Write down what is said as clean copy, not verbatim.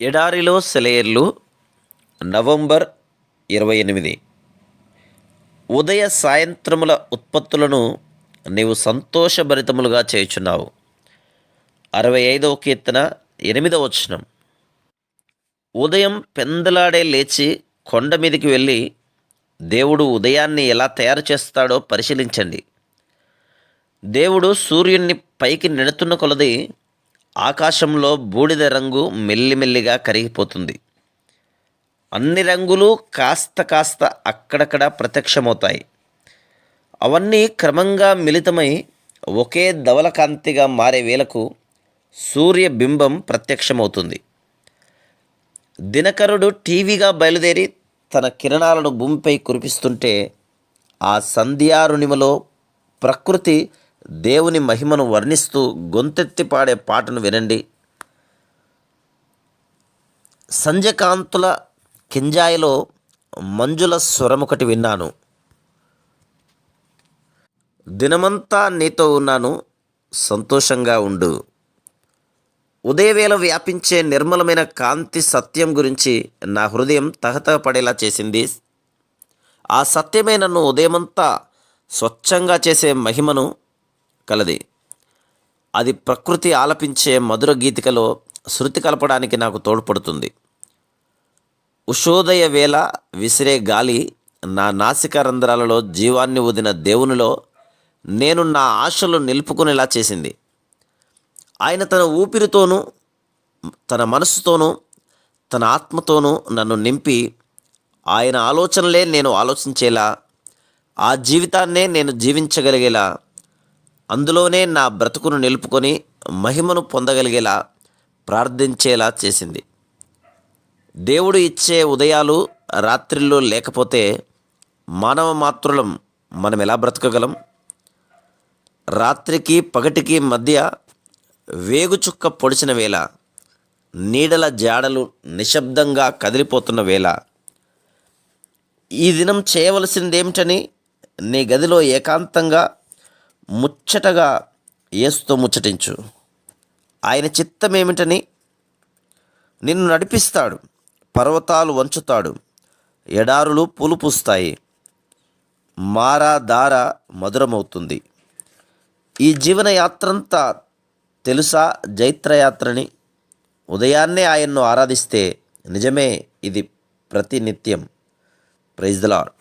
ఎడారిలో సెలయేర్లు నవంబర్ 28. ఉదయ సాయంత్రముల ఉత్పత్తులను నీవు సంతోషభరితములుగా చేయుచున్నావు. 65వ కీర్తన 8వ వచనం. ఉదయం పెందలాడే లేచి కొండ మీదికి వెళ్ళి దేవుడు ఉదయాన్ని ఎలా తయారు చేస్తాడో పరిశీలించండి. దేవుడు సూర్యున్ని పైకి నెడుతున్న కొలది ఆకాశంలో బూడిద రంగు మెల్లిమెల్లిగా కరిగిపోతుంది. అన్ని రంగులు కాస్త కాస్త అక్కడక్కడ ప్రత్యక్షమవుతాయి. అవన్నీ క్రమంగా మిళితమై ఒకే ధవలకాంతిగా మారే వేళకు సూర్యబింబం ప్రత్యక్షమవుతుంది. దినకరుడు టీవీగా బయలుదేరి తన కిరణాలను భూమిపై కురిపిస్తుంటే ఆ సంధ్యారుణిమలో ప్రకృతి దేవుని మహిమను వర్ణిస్తూ గొంతెత్తి పాడే పాటను వినండి. సంధ్యకాంతుల కింజాయిలో మంజుల స్వరమొకటి విన్నాను. దినమంతా నీతో ఉన్నాను, సంతోషంగా ఉండు. ఉదయవేళ వ్యాపించే నిర్మలమైన కాంతి సత్యం గురించి నా హృదయం తహతహపడేలా చేసింది. ఆ సత్యమే నన్ను ఉదయమంతా స్వచ్ఛంగా చేసే మహిమను కలది. అది ప్రకృతి ఆలపించే మధుర గీతికలో శృతి కలపడానికి నాకు తోడ్పడుతుంది. ఉషోదయ వేళ విసిరే గాలి నా నాసిక రంధ్రాలలో జీవాన్ని ఊదిన దేవునిలో నేను నా ఆశలు నిలుపుకునేలా చేసింది. ఆయన తన ఊపిరితోనూ తన మనసుతోనూ తన ఆత్మతోనూ నన్ను నింపి ఆయన ఆలోచనలే నేను ఆలోచించేలా, ఆ జీవితాన్నే నేను జీవించగలిగేలా, అందులోనే నా బ్రతుకును నిలుపుకొని మహిమను పొందగలిగేలా ప్రార్థించేలా చేసింది. దేవుడు ఇచ్చే ఉదయాలు రాత్రిళ్ళు లేకపోతే మానవ మాతృలం మనం ఎలా బ్రతకగలం? రాత్రికి పగటికి మధ్య వేగుచుక్క పొడిచిన వేళ, నీడల జాడలు నిశ్శబ్దంగా కదిలిపోతున్న వేళ, ఈ దినం చేయవలసిందేమిటని నీ గదిలో ఏకాంతంగా ముచ్చటగా యేసుతో ముచ్చటించు. ఆయన చిత్తమేమిటని నిన్ను నడిపిస్తాడు. పర్వతాలు వంచుతాడు, ఎడారులు పూలు పూస్తాయి, మారా దార మధురమవుతుంది. ఈ జీవన యాత్రంతా తెలుసా జైత్రయాత్రని? ఉదయాన్నే ఆయన్ను ఆరాధిస్తే నిజమే ఇది ప్రతినిత్యం. Praise the lord.